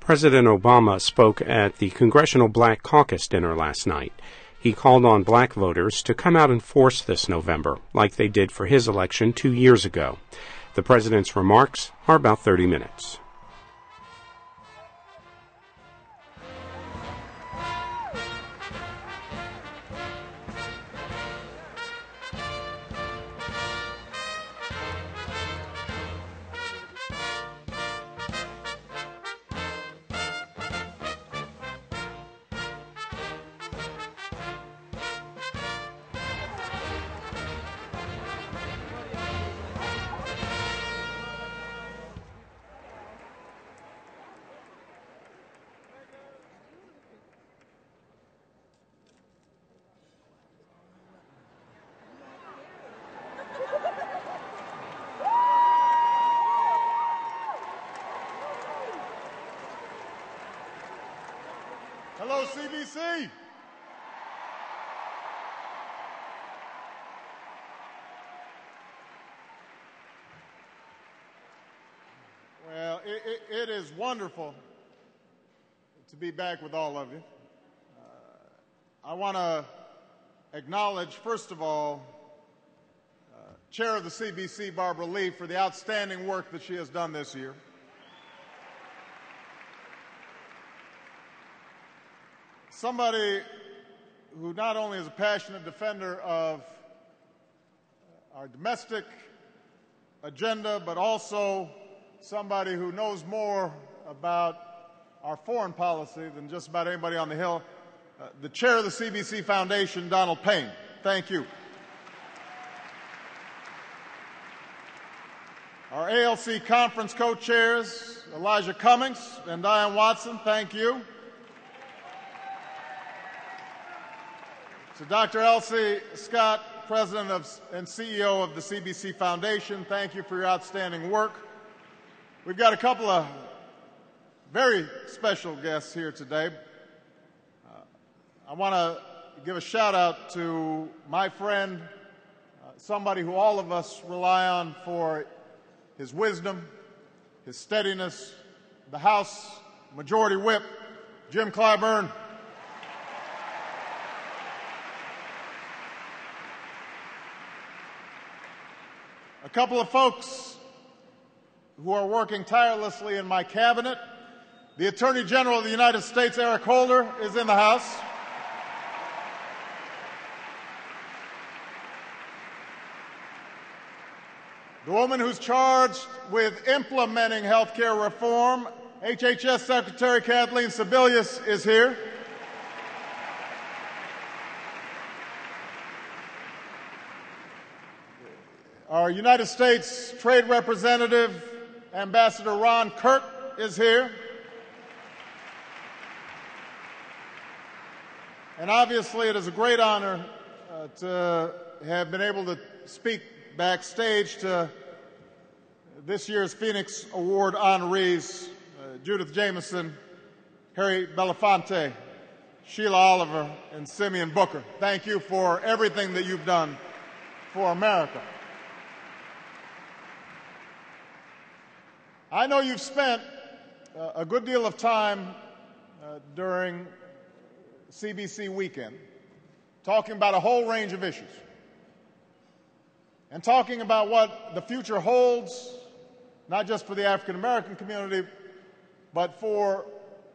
President Obama spoke at the Congressional Black Caucus dinner last night. He called on black voters to come out and force this November, like they did for his election 2 years ago. The president's remarks are about 30 minutes. Hello, CBC. Well, it is wonderful to be back with all of you. I want to acknowledge, first of all, Chair of the CBC, Barbara Lee, for the outstanding work that she has done this year. Somebody who not only is a passionate defender of our domestic agenda, but also somebody who knows more about our foreign policy than just about anybody on the Hill, the chair of the CBC Foundation, Donald Payne. Thank you. Our ALC conference co-chairs, Elijah Cummings and Diane Watson, thank you. To Dr. Elsie Scott, President and CEO of the CBC Foundation, thank you for your outstanding work. We've got a couple of very special guests here today. I want to give a shout out to my friend, somebody who all of us rely on for his wisdom, his steadiness, the House Majority Whip, Jim Clyburn. A couple of folks who are working tirelessly in my cabinet. The Attorney General of the United States, Eric Holder, is in the House. The woman who's charged with implementing health care reform, HHS Secretary Kathleen Sebelius, is here. Our United States Trade Representative, Ambassador Ron Kirk, is here. And obviously it is a great honor to have been able to speak backstage to this year's Phoenix Award honorees, Judith Jamison, Harry Belafonte, Sheila Oliver, and Simeon Booker. Thank you for everything that you've done for America. I know you've spent a good deal of time during CBC weekend talking about a whole range of issues and talking about what the future holds, not just for the African American community, but for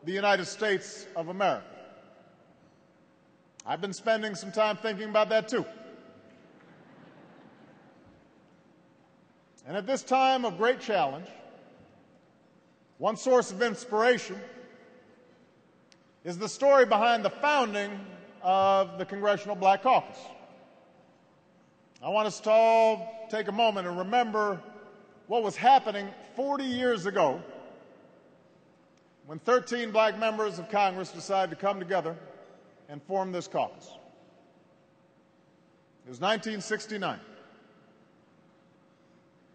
the United States of America. I've been spending some time thinking about that too. And at this time of great challenge, one source of inspiration is the story behind the founding of the Congressional Black Caucus. I want us to all take a moment and remember what was happening 40 years ago when 13 black members of Congress decided to come together and form this caucus. It was 1969.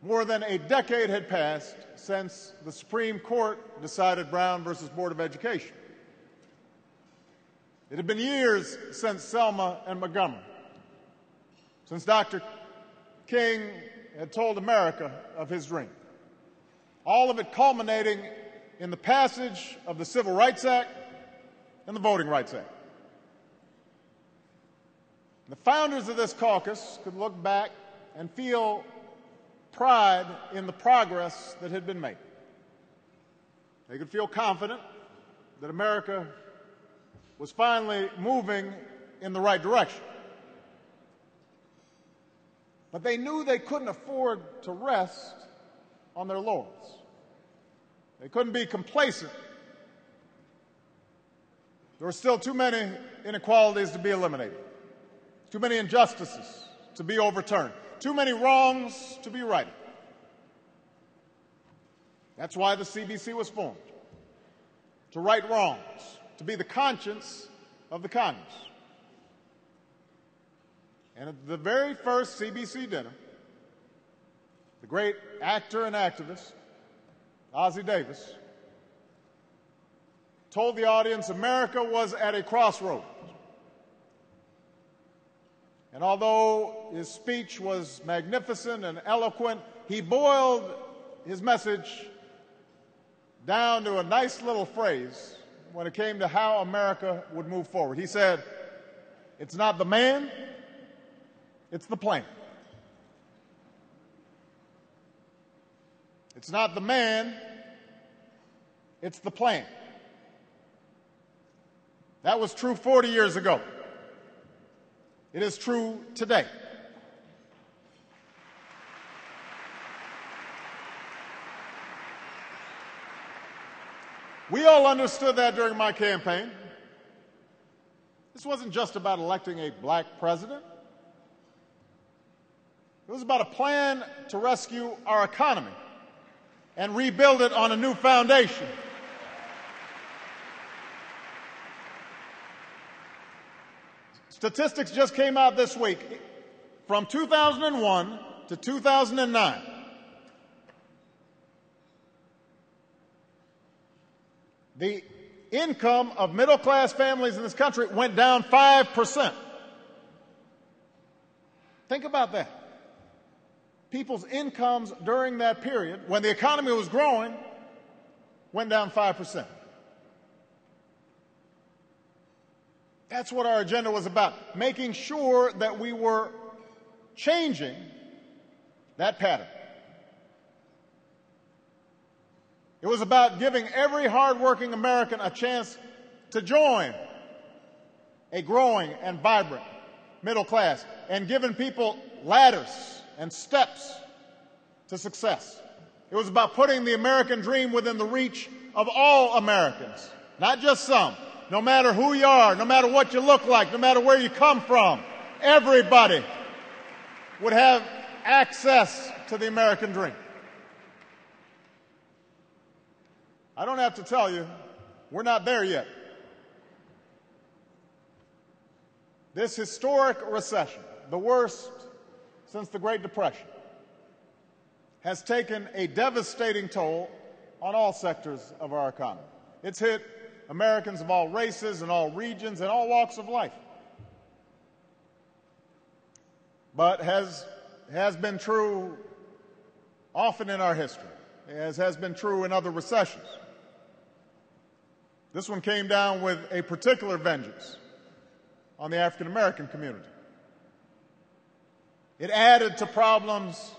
More than a decade had passed since the Supreme Court decided Brown versus Board of Education. It had been years since Selma and Montgomery, since Dr. King had told America of his dream, all of it culminating in the passage of the Civil Rights Act and the Voting Rights Act. The founders of this caucus could look back and feel pride in the progress that had been made. They could feel confident that America was finally moving in the right direction. But they knew they couldn't afford to rest on their laurels. They couldn't be complacent. There were still too many inequalities to be eliminated, too many injustices to be overturned, too many wrongs to be righted. That's why the CBC was formed, to right wrongs, to be the conscience of the Congress. And at the very first CBC dinner, the great actor and activist, Ossie Davis, told the audience America was at a crossroads. And although his speech was magnificent and eloquent, he boiled his message down to a nice little phrase when it came to how America would move forward. He said, "It's not the man, it's the plan." It's not the man, it's the plan. That was true 40 years ago. It is true today. We all understood that during my campaign. This wasn't just about electing a black president. It was about a plan to rescue our economy and rebuild it on a new foundation. Statistics just came out this week. From 2001 to 2009, the income of middle-class families in this country went down 5%. Think about that. People's incomes during that period, when the economy was growing, went down 5%. That's what our agenda was about, making sure that we were changing that pattern. It was about giving every hardworking American a chance to join a growing and vibrant middle class and giving people ladders and steps to success. It was about putting the American dream within the reach of all Americans, not just some. No matter who you are, no matter what you look like, no matter where you come from, everybody would have access to the American dream. I don't have to tell you, we're not there yet. This historic recession, the worst since the Great Depression, has taken a devastating toll on all sectors of our economy. It's hit Americans of all races and all regions and all walks of life. But has been true often in our history, as has been true in other recessions. This one came down with a particular vengeance on the African American community. It added to problems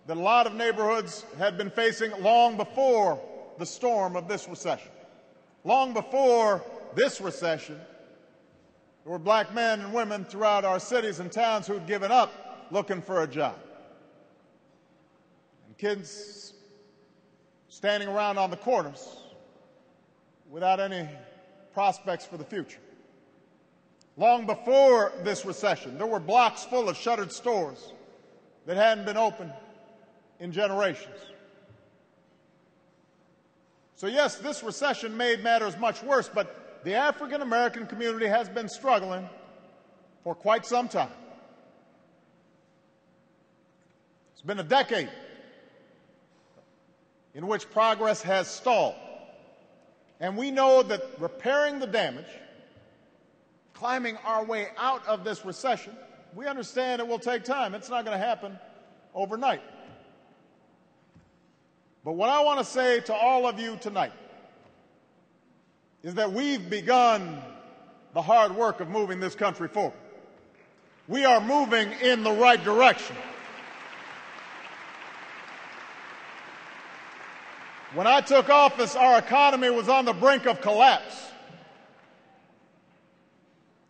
that a lot of neighborhoods had been facing long before the storm of this recession. Long before this recession, there were black men and women throughout our cities and towns who'd given up looking for a job. And kids standing around on the corners without any prospects for the future. Long before this recession, there were blocks full of shuttered stores that hadn't been opened in generations. So yes, this recession made matters much worse, but the African American community has been struggling for quite some time. It's been a decade in which progress has stalled. And we know that repairing the damage, climbing our way out of this recession, we understand it will take time. It's not going to happen overnight. But what I want to say to all of you tonight is that we've begun the hard work of moving this country forward. We are moving in the right direction. When I took office, our economy was on the brink of collapse.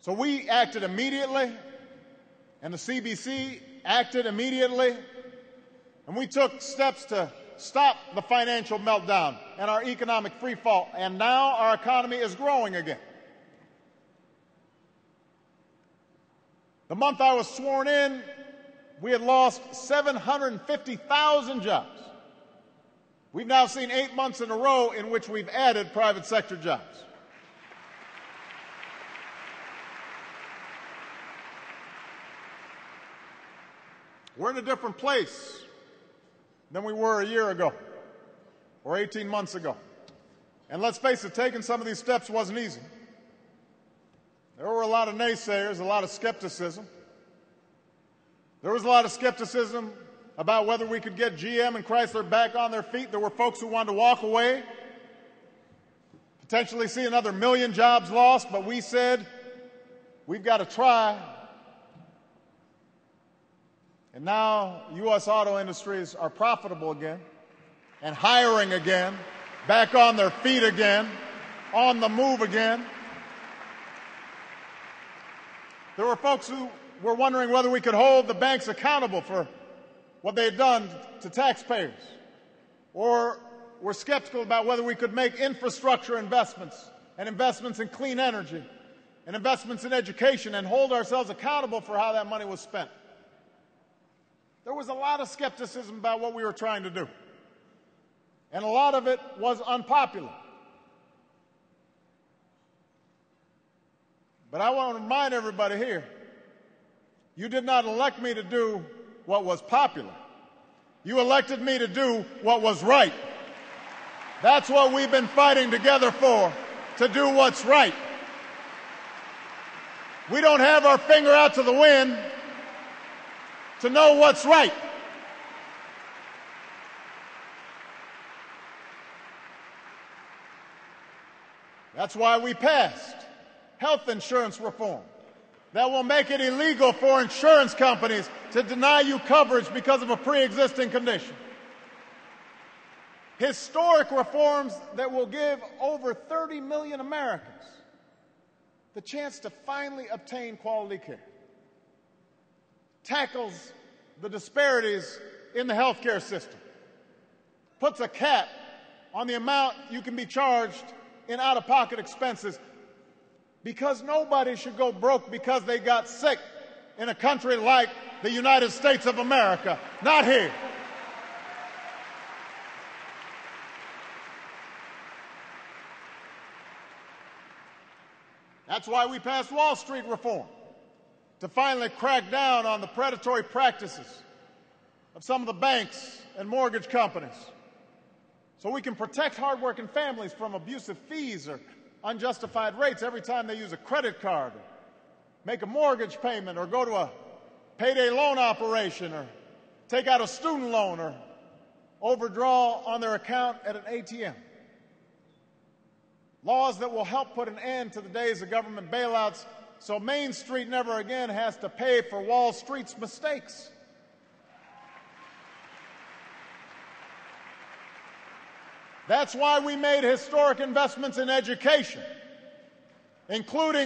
So we acted immediately, and the CBC acted immediately, and we took steps to stop the financial meltdown and our economic freefall, and now our economy is growing again. The month I was sworn in, we had lost 750,000 jobs. We've now seen 8 months in a row in which we've added private sector jobs. We're in a different place than we were a year ago or 18 months ago. And let's face it, taking some of these steps wasn't easy. There were a lot of naysayers, a lot of skepticism. There was a lot of skepticism about whether we could get GM and Chrysler back on their feet. There were folks who wanted to walk away, potentially see another 1 million jobs lost, but we said, we've got to try. And now U.S. auto industries are profitable again and hiring again, back on their feet again, on the move again. There were folks who were wondering whether we could hold the banks accountable for what they had done to taxpayers, or were skeptical about whether we could make infrastructure investments and investments in clean energy and investments in education and hold ourselves accountable for how that money was spent. There was a lot of skepticism about what we were trying to do, and a lot of it was unpopular. But I want to remind everybody here, you did not elect me to do what was popular. You elected me to do what was right. That's what we've been fighting together for, to do what's right. We don't have our finger out to the wind to know what's right. That's why we passed health insurance reform that will make it illegal for insurance companies to deny you coverage because of a pre-existing condition. Historic reforms that will give over 30 million Americans the chance to finally obtain quality care. Tackles the disparities in the healthcare system. Puts a cap on the amount you can be charged in out-of-pocket expenses, because nobody should go broke because they got sick in a country like the United States of America. Not here. That's why we passed Wall Street reform, to finally crack down on the predatory practices of some of the banks and mortgage companies, so we can protect hardworking families from abusive fees or unjustified rates every time they use a credit card, or make a mortgage payment, or go to a payday loan operation, or take out a student loan, or overdraw on their account at an ATM. Laws that will help put an end to the days of government bailouts, so Main Street never again has to pay for Wall Street's mistakes. That's why we made historic investments in education, including